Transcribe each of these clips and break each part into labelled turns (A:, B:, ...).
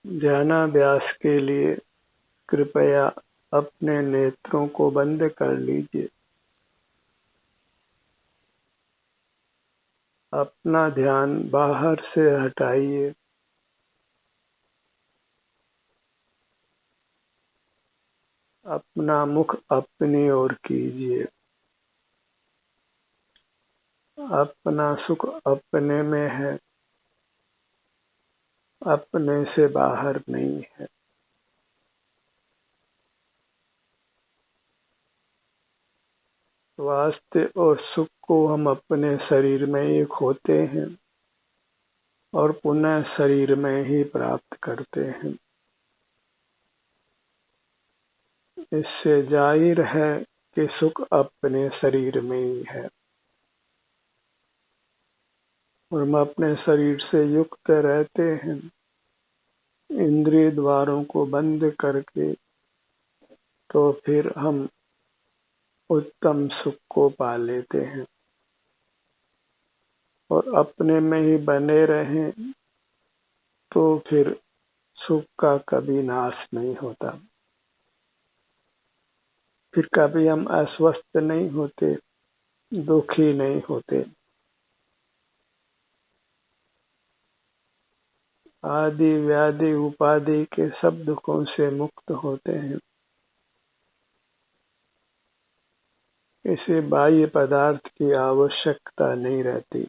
A: ध्यानाभ्यास के लिए कृपया अपने नेत्रों को बंद कर लीजिए। अपना ध्यान बाहर से हटाइए। अपना मुख अपनी ओर कीजिए। अपना सुख अपने में है, अपने से बाहर नहीं है। स्वास्थ्य और सुख को हम अपने शरीर में ही खोते हैं और पुनः शरीर में ही प्राप्त करते हैं। इससे जाहिर है कि सुख अपने शरीर में ही है और हम अपने शरीर से युक्त रहते हैं, इंद्रिय द्वारों को बंद करके। तो फिर हम उत्तम सुख को पा लेते हैं और अपने में ही बने रहें तो फिर सुख का कभी नाश नहीं होता। फिर कभी हम अस्वस्थ नहीं होते, दुखी नहीं होते। आदि व्याधि उपाधि के सब दुखों से मुक्त होते हैं। इसे बाह्य पदार्थ की आवश्यकता नहीं रहती।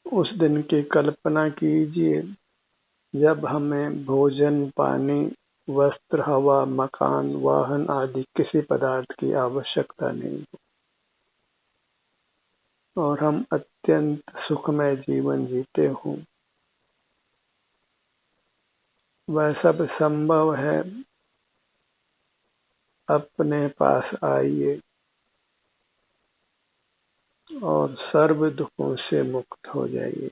A: उस दिन की कल्पना कीजिए जब हमें भोजन, पानी, वस्त्र, हवा, मकान, वाहन आदि किसी पदार्थ की आवश्यकता नहीं हो और हम अत्यंत सुखमय जीवन जीते हों। वह सब संभव है। अपने पास आइए और सर्व दुखों से मुक्त हो जाइए।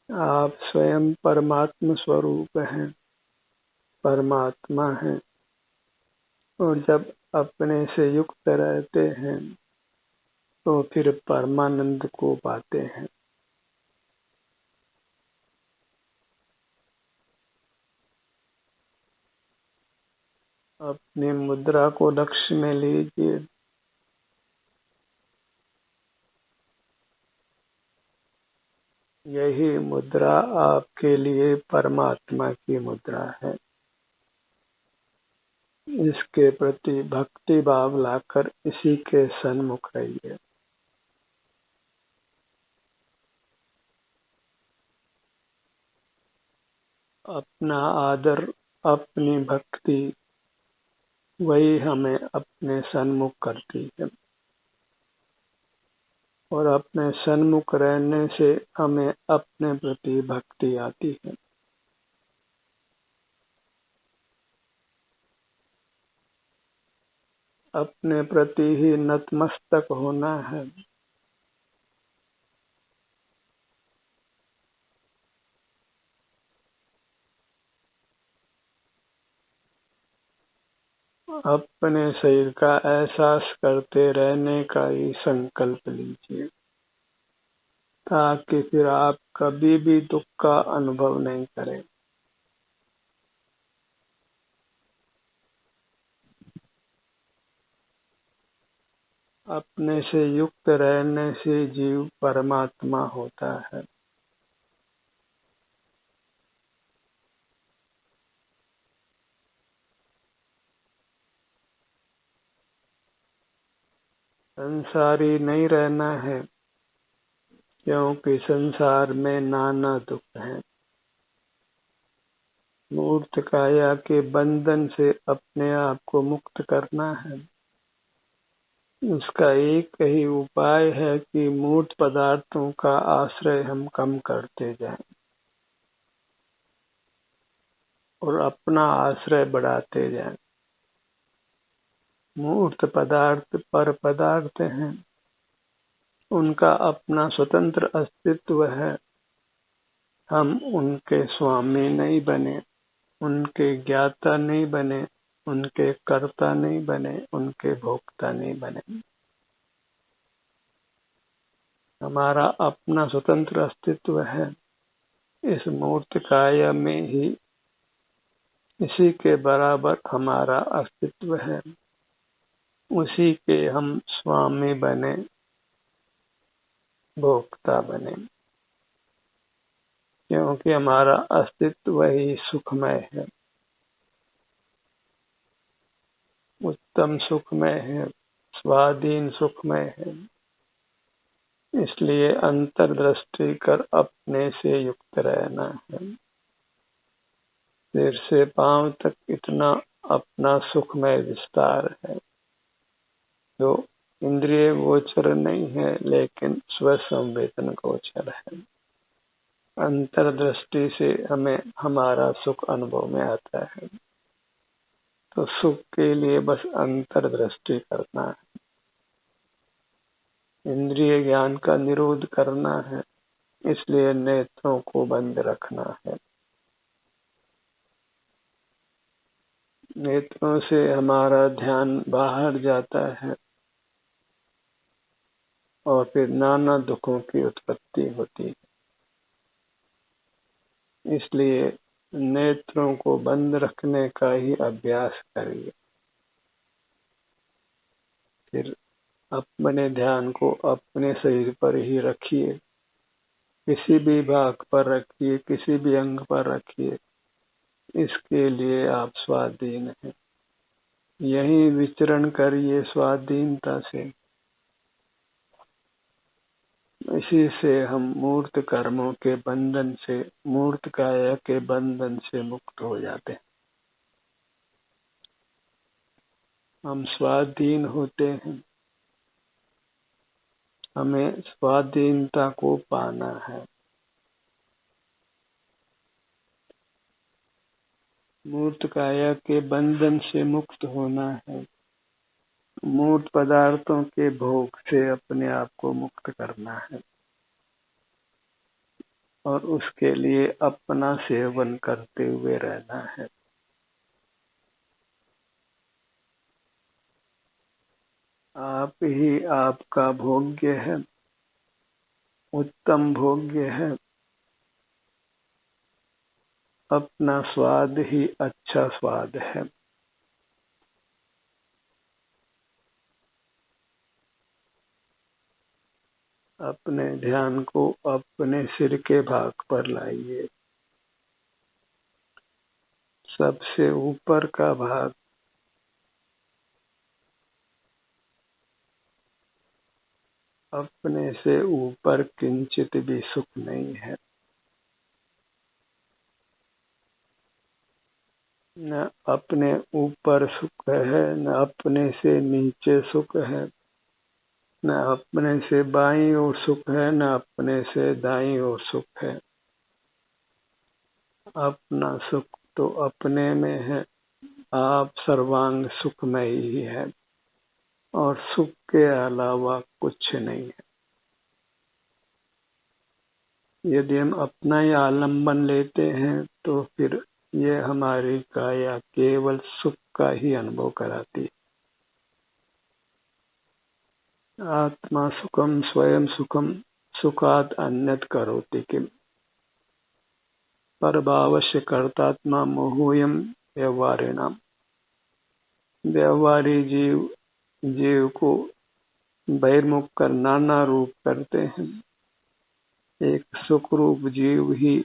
A: आप स्वयं परमात्म स्वरूप हैं, परमात्मा हैं और जब अपने से युक्त रहते हैं तो फिर परमानंद को पाते हैं। अपनी मुद्रा को लक्ष्य में लीजिए। यही मुद्रा आपके लिए परमात्मा की मुद्रा है। इसके प्रति भक्ति भाव लाकर इसी के सन्मुख रहिए। अपना आदर, अपनी भक्ति वही हमें अपने सन्मुख करती है और अपने सन्मुख रहने से हमें अपने प्रति भक्ति आती है। अपने प्रति ही नतमस्तक होना है। अपने शरीर का एहसास करते रहने का ही संकल्प लीजिए ताकि फिर आप कभी भी दुख का अनुभव नहीं करें। अपने से युक्त रहने से जीव परमात्मा होता है। संसारी नहीं रहना है क्योंकि संसार में नाना दुख है। मूर्त काया के बंधन से अपने आप को मुक्त करना है। उसका एक ही उपाय है कि मूर्त पदार्थों का आश्रय हम कम करते जाएं और अपना आश्रय बढ़ाते जाएं। मूर्त पदार्थ पर पदार्थ हैं, उनका अपना स्वतंत्र अस्तित्व है। हम उनके स्वामी नहीं बने, उनके ज्ञाता नहीं बने, उनके कर्ता नहीं बने, उनके भोक्ता नहीं बने। हमारा अपना स्वतंत्र अस्तित्व है। इस मूर्त काया में ही इसी के बराबर हमारा अस्तित्व है। उसी के हम स्वामी बने, भोक्ता बने, क्योंकि हमारा अस्तित्व ही सुखमय है, उत्तम सुखमय है, स्वाधीन सुखमय है। इसलिए अंतर्दृष्टि कर अपने से युक्त रहना है। सिर से पांव तक इतना अपना सुखमय विस्तार है जो इंद्रिय गोचर नहीं है, लेकिन स्वसंवेदन गोचर है। अंतर्दृष्टि से हमें हमारा सुख अनुभव में आता है। तो सुख के लिए बस अंतर्दृष्टि करना है, इंद्रिय ज्ञान का निरोध करना है। इसलिए नेत्रों को बंद रखना है। नेत्रों से हमारा ध्यान बाहर जाता है और फिर नाना दुखों की उत्पत्ति होती है। इसलिए नेत्रों को बंद रखने का ही अभ्यास करिए। फिर अपने ध्यान को अपने शरीर पर ही रखिए, किसी भी भाग पर रखिए, किसी भी अंग पर रखिए। इसके लिए आप स्वाधीन हैं। यही विचरण करिए स्वाधीनता से। इसी से हम मूर्त कर्मों के बंधन से, मूर्त काया के बंधन से मुक्त हो जाते हैं। हम स्वाधीन होते हैं। हमें स्वाधीनता को पाना है। मूर्त काया के बंधन से मुक्त होना है। मूर्त पदार्थों के भोग से अपने आप को मुक्त करना है और उसके लिए अपना सेवन करते हुए रहना है। आप ही आपका भोग्य है, उत्तम भोग्य है। अपना स्वाद ही अच्छा स्वाद है। अपने ध्यान को अपने सिर के भाग पर लाइए। सबसे ऊपर का भाग अपने से ऊपर किंचित भी सुख नहीं है। न अपने ऊपर सुख है, न अपने से नीचे सुख है, न अपने से बाईं ओर सुख है, न अपने से दाईं ओर सुख है। अपना सुख तो अपने में है। आप सर्वांग सुखमय ही है और सुख के अलावा कुछ नहीं है। यदि हम अपना ही आलम्बन लेते हैं तो फिर ये हमारी काया केवल सुख का ही अनुभव कराती है। आत्मा सुखम स्वयं सुखम सुखात अन्यत करोति किम। परभावस्य कर्तात्मा मोहोयम व्यवहारिणाम। व्यवहारी जीव को बहिर्मुख कर नाना रूप करते हैं। एक सुख रूप जीव ही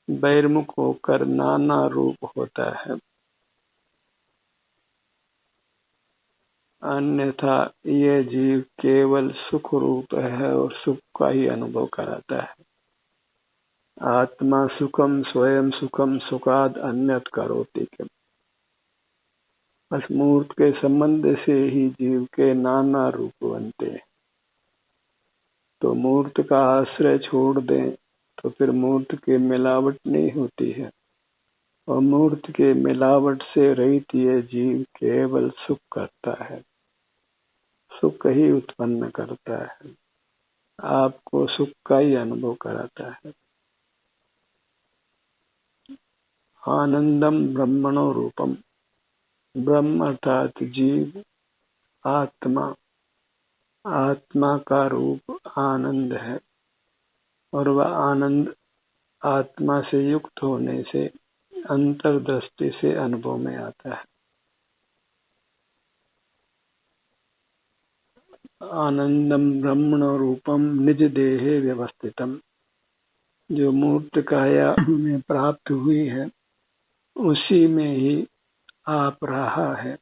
A: बहिर्मुख होकर नाना रूप होता है। अन्यथा ये जीव केवल सुख रूप है और सुख का ही अनुभव कराता है। आत्मा सुखम स्वयं सुखम सुखाद अन्यत करोति किम। बस मूर्त के संबंध से ही जीव के नाना रूप बनते हैं। तो मूर्त का आश्रय छोड़ दें तो फिर मूर्त की मिलावट नहीं होती है और मूर्त के मिलावट से रहित ये जीव केवल सुख करता है, सुख ही उत्पन्न करता है, आपको सुख का ही अनुभव कराता है। आनंदम ब्रह्मणो रूपम। ब्रह्म अर्थात जीव, आत्मा आत्मा का रूप आनंद है और वह आनंद आत्मा से युक्त होने से अंतर्दृष्टि से अनुभव में आता है। आनंदम ब्रह्मण रूपम निज देहे व्यवस्थितम, जो मूर्त काया में प्राप्त हुई है उसी में ही आप रहा है।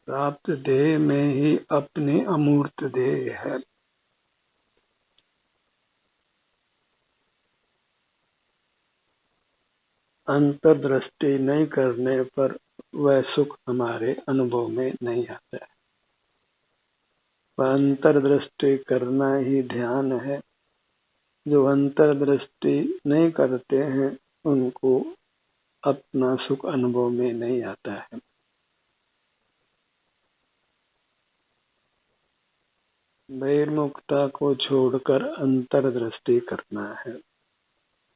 A: प्राप्त देह में ही अपनी अमूर्त देह है। अंतर्दृष्टि नहीं करने पर वह सुख हमारे अनुभव में नहीं आता है। वह अंतर्दृष्टि करना ही ध्यान है। जो अंतर्दृष्टि नहीं करते हैं उनको अपना सुख अनुभव में नहीं आता है। बहिर्मुखता को छोड़कर अंतर्दृष्टि करना है।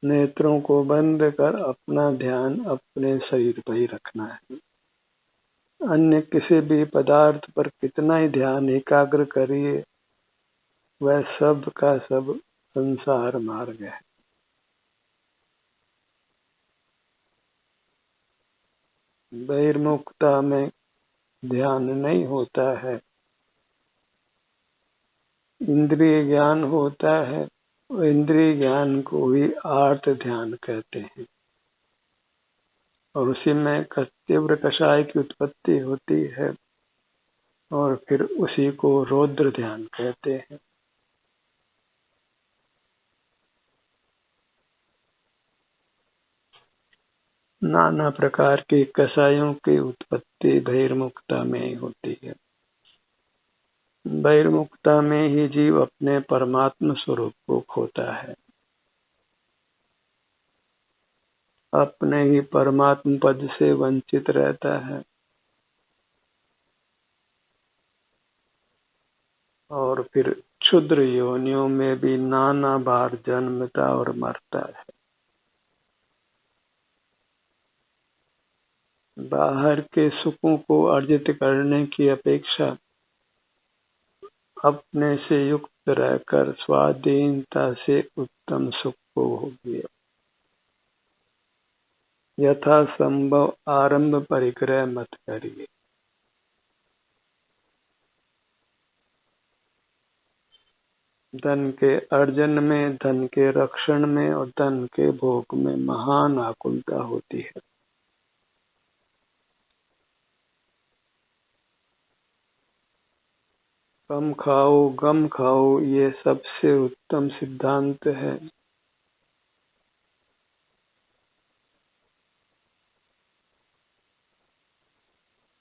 A: नेत्रों को बंद कर अपना ध्यान अपने शरीर पर ही रखना है। अन्य किसी भी पदार्थ पर कितना ही ध्यान एकाग्र करिए, वह सब का सब संसार मार्ग है। बहिर्मुखता में ध्यान नहीं होता है, इंद्रिय ज्ञान होता है। इंद्रिय ज्ञान को ही आर्त ध्यान कहते हैं और उसी में तीव्र कषाय की उत्पत्ति होती है और फिर उसी को रौद्र ध्यान कहते हैं। नाना प्रकार के कषायों की उत्पत्ति बहिर्मुखता में ही होती है। बहिर्मुखता में ही जीव अपने परमात्म स्वरूप को खोता है, अपने ही परमात्म पद से वंचित रहता है और फिर क्षुद्र योनियों में भी नाना बार जन्मता और मरता है। बाहर के सुखों को अर्जित करने की अपेक्षा अपने से युक्त रहकर स्वाधीनता से उत्तम सुख को भोगिए। यथा संभव आरंभ परिग्रह मत करिए। धन के अर्जन में, धन के रक्षण में और धन के भोग में महान आकुलता होती है। कम खाओ गम खाओ, ये सबसे उत्तम सिद्धांत है।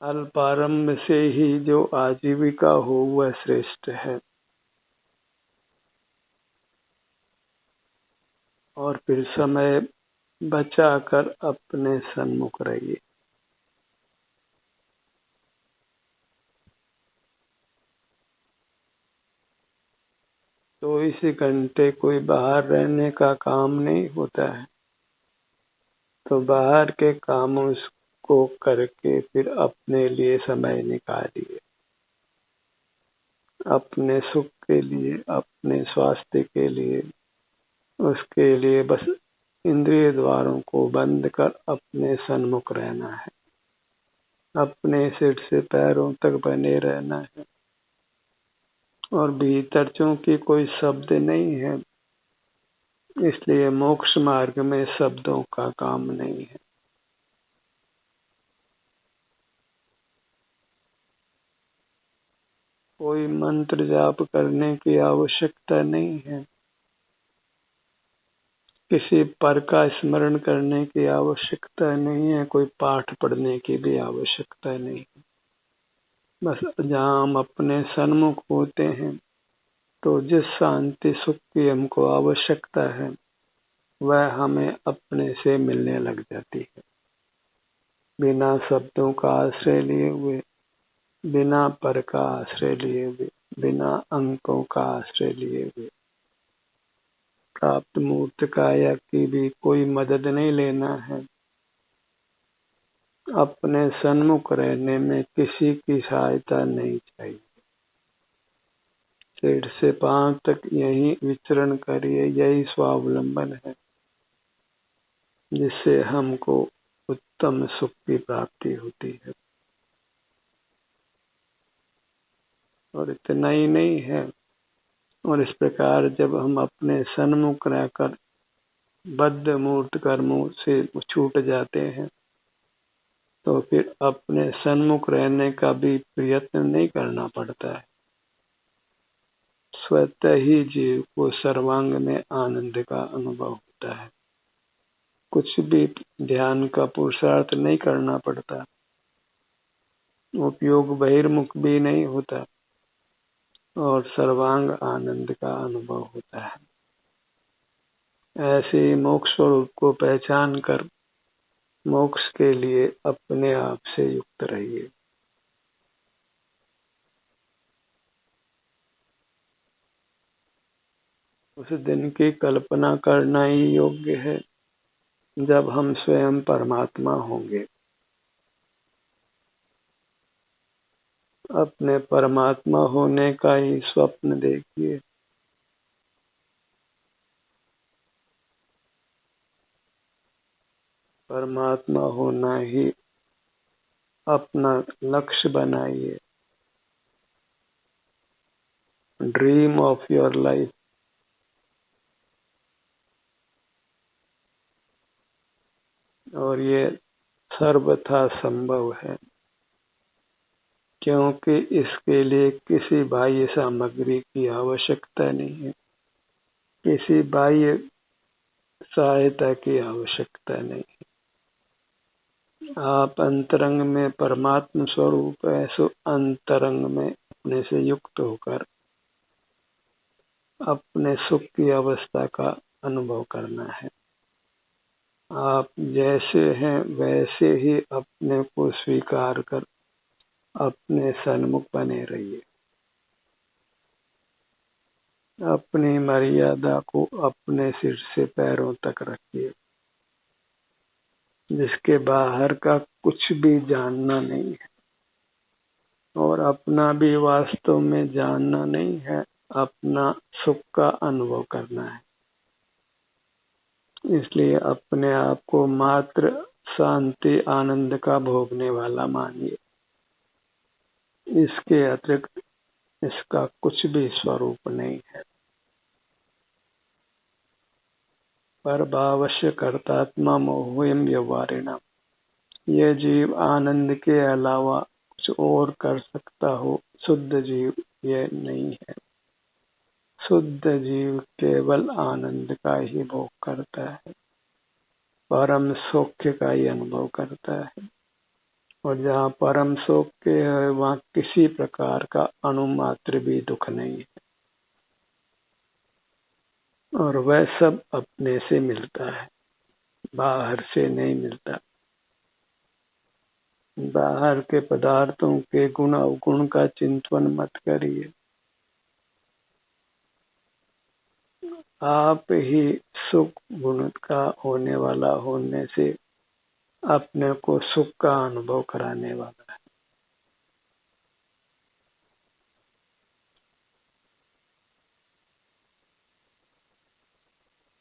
A: अल्पारंभ से ही जो आजीविका हो वह श्रेष्ठ है और फिर समय बचाकर अपने सन्मुख रहिए। तो इसी घंटे कोई बाहर रहने का काम नहीं होता है, तो बाहर के कामों को करके फिर अपने लिए समय निकालिए। अपने सुख के लिए, अपने स्वास्थ्य के लिए, उसके लिए बस इंद्रिय द्वारों को बंद कर अपने सन्मुख रहना है। अपने सिर से पैरों तक बने रहना है और भीतर चूंकि कोई शब्द नहीं है इसलिए मोक्ष मार्ग में शब्दों का काम नहीं है। कोई मंत्र जाप करने की आवश्यकता नहीं है, किसी पर का स्मरण करने की आवश्यकता नहीं है, कोई पाठ पढ़ने की भी आवश्यकता नहीं है। बस जहाँ हम अपने सन्मुख होते हैं तो जिस शांति सुख की हमको आवश्यकता है वह हमें अपने से मिलने लग जाती है। बिना शब्दों का आश्रय लिए हुए, बिना पर का आश्रय लिए हुए, बिना अंकों का आश्रय लिए हुए, प्राप्त मूर्त काया की भी कोई मदद नहीं लेना है। अपने सन्मुख रहने में किसी की सहायता नहीं चाहिए। सिर से पांव तक यही विचरण करिए, यही स्वावलंबन है जिससे हमको उत्तम सुख की प्राप्ति होती है। और इतना ही नहीं है, और इस प्रकार जब हम अपने सन्मुख रहकर बद्ध मूर्त कर्मों से छूट जाते हैं तो फिर अपने सन्मुख रहने का भी प्रयत्न नहीं करना पड़ता है। स्वतः ही जीव को सर्वांग में आनंद का अनुभव होता है। कुछ भी ध्यान का पुरुषार्थ नहीं करना पड़ता, उपयोग बहिर्मुख भी नहीं होता और सर्वांग आनंद का अनुभव होता है। ऐसे मोक्ष स्वरूप को पहचान कर मोक्ष के लिए अपने आप से युक्त रहिए। उस दिन की कल्पना करना ही योग्य है जब हम स्वयं परमात्मा होंगे। अपने परमात्मा होने का ही स्वप्न देखिए। परमात्मा होना ही अपना लक्ष्य बनाइए। Dream of your life. और ये सर्वथा संभव है, क्योंकि इसके लिए किसी बाह्य सामग्री की आवश्यकता नहीं है, किसी बाह्य सहायता की आवश्यकता नहीं है। आप अंतरंग में परमात्म स्वरूप है, सो अंतरंग में अपने से युक्त होकर अपने सुख की अवस्था का अनुभव करना है। आप जैसे हैं वैसे ही अपने को स्वीकार कर अपने सन्मुख बने रहिए। अपनी मर्यादा को अपने सिर से पैरों तक रखिए, जिसके बाहर का कुछ भी जानना नहीं है और अपना भी वास्तव में जानना नहीं है। अपना सुख का अनुभव करना है। इसलिए अपने आप को मात्र शांति आनंद का भोगने वाला मानिए। इसके अतिरिक्त इसका कुछ भी स्वरूप नहीं है। पर भावस्य कर्तात्मा मोहयम व्यवहारिणा। यह जीव आनंद के अलावा कुछ और कर सकता हो, शुद्ध जीव यह नहीं है। शुद्ध जीव केवल आनंद का ही भोग करता है, परम सौख्य का ही अनुभव करता है। और जहाँ परम सौख्य है वहाँ किसी प्रकार का अणुमात्र भी दुख नहीं है, और वह सब अपने से मिलता है, बाहर से नहीं मिलता। बाहर के पदार्थों के गुण अवगुण का चिंतन मत करिए। आप ही सुख गुण का होने वाला होने से अपने को सुख का अनुभव कराने वाला है।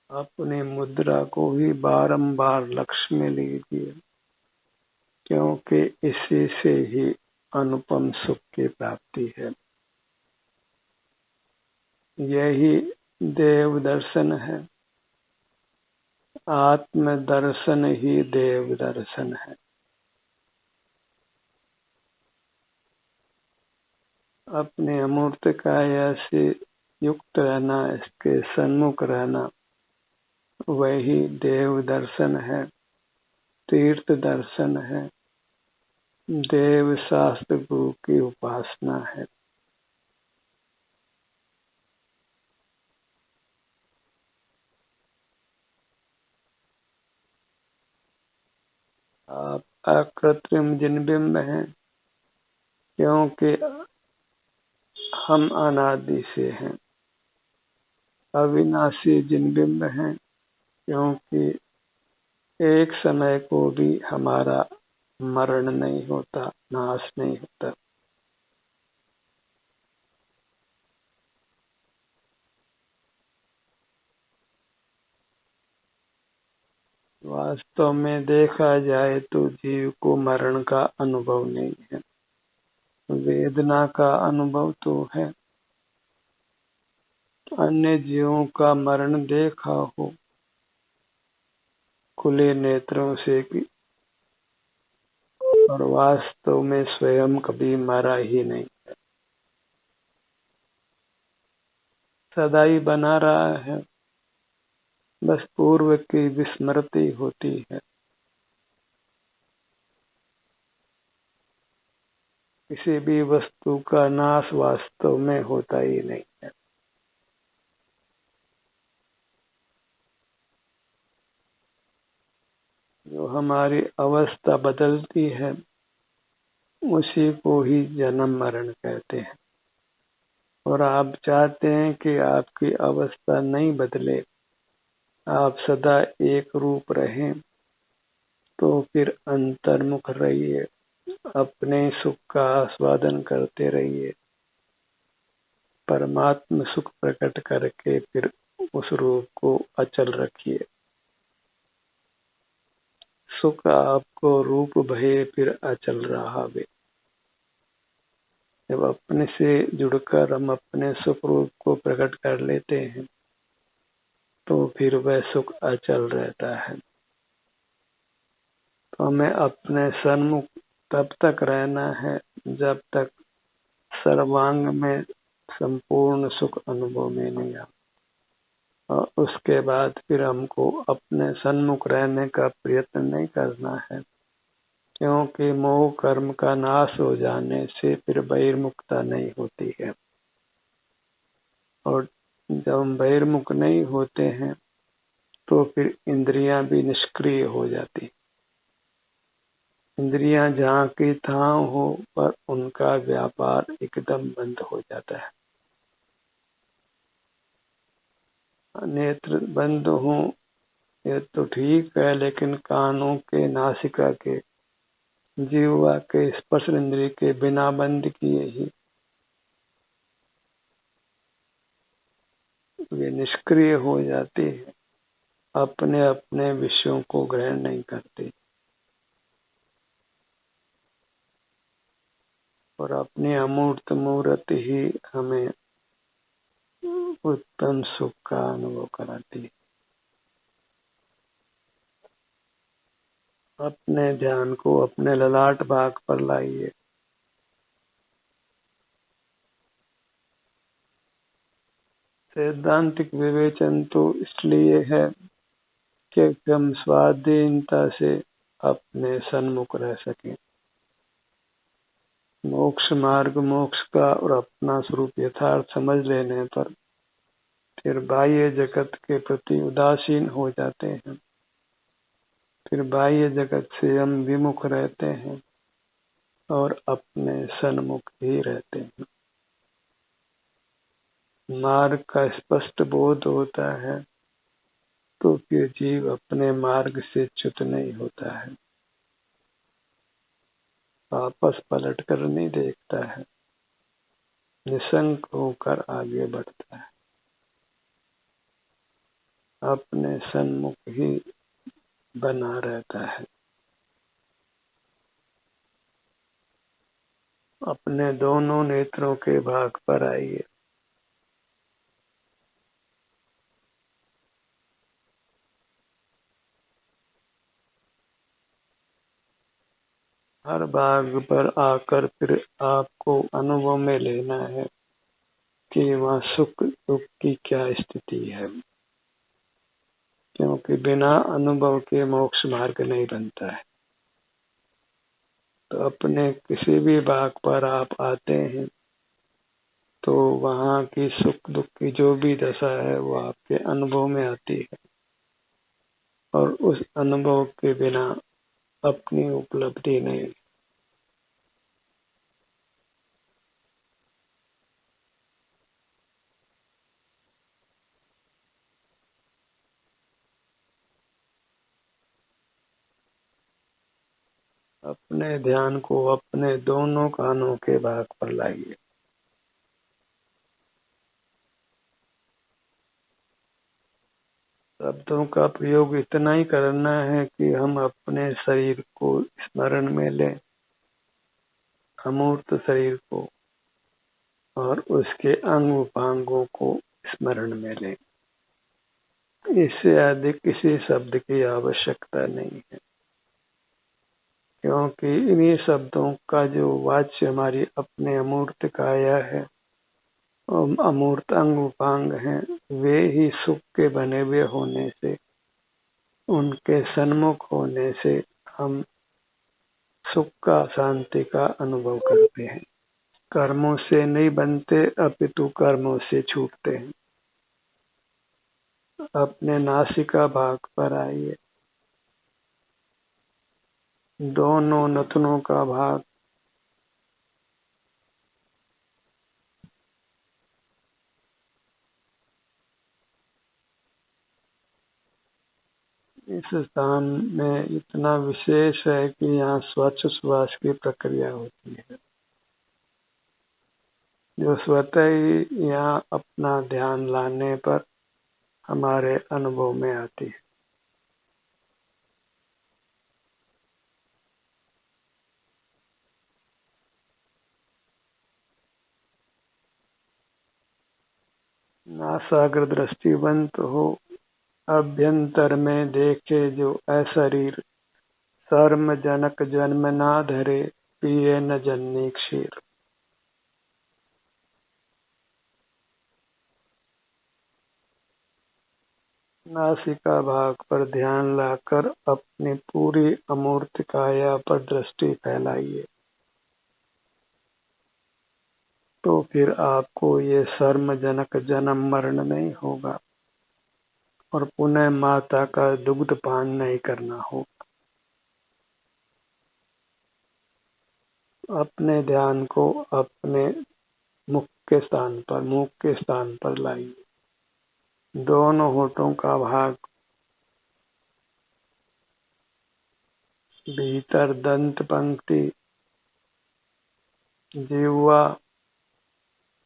A: अपनी मुद्रा को ही बारंबार लक्ष्य में लीजिए, क्योंकि इसी से ही अनुपम सुख की प्राप्ति है। यही देव दर्शन है। आत्म दर्शन ही देव दर्शन है। अपने अमूर्त काया से युक्त रहना, इसके सन्मुख रहना, वही देव दर्शन है, तीर्थ दर्शन है, देव शास्त्र गुरु की उपासना है। आप अकृत्रिम जिनबिंब हैं, क्योंकि हम अनादि से हैं। अविनाशी जिनबिंब हैं, क्योंकि एक समय को भी हमारा मरण नहीं होता, नाश नहीं होता। वास्तव में देखा जाए तो जीव को मरण का अनुभव नहीं है, वेदना का अनुभव तो है। अन्य जीवों का मरण देखा हो खुले नेत्रों से भी, और वास्तव में स्वयं कभी मरा ही नहीं, सदा ही बना रहा है, बस पूर्व की विस्मृति होती है। किसी भी वस्तु का नाश वास्तव में होता ही नहीं है। जो हमारी अवस्था बदलती है उसी को ही जन्म मरण कहते हैं। और आप चाहते हैं कि आपकी अवस्था नहीं बदले, आप सदा एक रूप रहें, तो फिर अंतर्मुख रहिए, अपने सुख का आस्वादन करते रहिए, परमात्म सुख प्रकट करके फिर उस रूप को अचल रखिए। सुख आपको रूप भये फिर अचल रहावे। जब अपने से जुड़कर हम अपने सुख रूप को प्रकट कर लेते हैं तो फिर वह सुख अचल रहता है। तो हमें अपने सन्मुख तब तक रहना है जब तक सर्वांग में संपूर्ण सुख अनुभव में नहीं आता, और उसके बाद फिर हमको अपने सन्मुख रहने का प्रयत्न नहीं करना है, क्योंकि मोह कर्म का नाश हो जाने से फिर बहिर्मुखता नहीं होती है। और जब हम बहिर्मुख नहीं होते हैं तो फिर इंद्रियां भी निष्क्रिय हो जाती। इंद्रियां जहाँ की तहाँ हो पर उनका व्यापार एकदम बंद हो जाता है। नेत्र बंद हो ये तो ठीक है, लेकिन कानों के, नासिका के, जीवा के, स्पर्श इंद्रिय के बिना बंद किए ही वे निष्क्रिय हो जाते हैं, अपने अपने विषयों को ग्रहण नहीं करते और अपनी अमूर्त मूर्त ही हमें उत्तम सुख का अनुभव कराती है। अपने ध्यान को अपने ललाट भाग पर लाइए। सैद्धांतिक विवेचन तो इसलिए है कि हम स्वाधीनता से अपने सन्मुख रह सकें। मोक्ष मार्ग, मोक्ष का और अपना स्वरूप यथार्थ समझ लेने पर फिर बाह्य जगत के प्रति उदासीन हो जाते हैं, फिर बाह्य जगत से हम विमुख रहते हैं और अपने सन्मुख ही रहते हैं। मार्ग का स्पष्ट बोध होता है तो फिर जीव अपने मार्ग से च्युत नहीं होता है, वापस पलट कर नहीं देखता है, निशंक होकर आगे बढ़ता है, अपने सन्मुख ही बना रहता है। अपने दोनों नेत्रों के भाग पर आइए। हर भाग पर आकर फिर आपको अनुभव में लेना है कि वहाँ सुख दुख की क्या स्थिति है, क्योंकि बिना अनुभव के मोक्ष मार्ग नहीं बनता है। तो अपने किसी भी भाग पर आप आते हैं तो वहाँ की सुख दुख की जो भी दशा है वो आपके अनुभव में आती है, और उस अनुभव के बिना अपनी उपलब्धि नहीं। अपने ध्यान को अपने दोनों कानों के भाग पर लाइए। शब्दों का प्रयोग इतना ही करना है कि हम अपने शरीर को स्मरण में लें, अमूर्त शरीर को, और उसके अंग उपांगों को स्मरण में लें। इससे अधिक किसी शब्द की आवश्यकता नहीं है, क्योंकि इन्हीं शब्दों का जो वाच्य हमारी अपने अमूर्त काया है, अमूर्त अंग उपांग हैं, वे ही सुख के बने हुए होने से, उनके सन्मुख होने से हम सुख का, शांति का अनुभव करते हैं। कर्मों से नहीं बनते, अपितु कर्मों से छूटते हैं। अपने नासिका भाग पर आइए, दोनों नथनों का भाग, इस स्थान में इतना विशेष है कि यहाँ स्वच्छ श्वास की प्रक्रिया होती है, जो स्वतः ही यहाँ अपना ध्यान लाने पर हमारे अनुभव में आती है। नासाग्र दृष्टिवंत हो, अभ्यंतर में देखे जो अशरीर, शर्म जनक जन्म ना धरे, पिए न जननी क्षीर। नासिका भाग पर ध्यान लाकर अपनी पूरी अमूर्त काया पर दृष्टि फैलाइए, तो फिर आपको ये शर्मजनक जन्म मरण नहीं होगा और पुनः माता का दुग्ध पान नहीं करना होगा। अपने ध्यान को अपने मुख के स्थान पर लाइए, दोनों होठों का भाग, भीतर दंत पंक्ति, जिह्वा,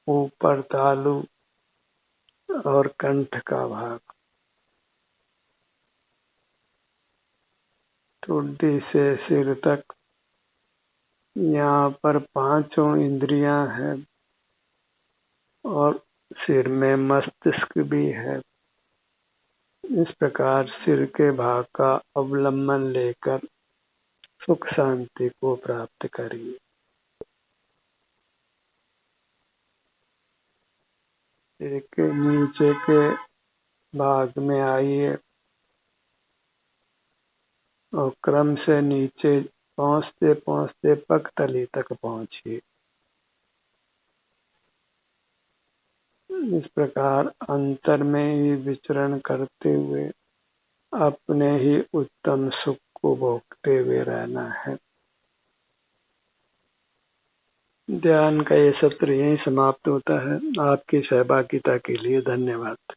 A: ऊपर तालु और कंठ का भाग, ठुड्डी से सिर तक। यहाँ पर पांचों इंद्रियां हैं और सिर में मस्तिष्क भी है। इस प्रकार सिर के भाग का अवलंबन लेकर सुख शांति को प्राप्त करिए। सिर के नीचे के भाग में आइए और क्रम से नीचे पहुंचते पहुंचते पगतली तक पहुंचिए। इस प्रकार अंतर में ही विचरण करते हुए अपने ही उत्तम सुख को भोगते हुए रहना है। ध्यान का ये सत्र यहीं समाप्त होता है। आपकी सहभागिता के लिए धन्यवाद।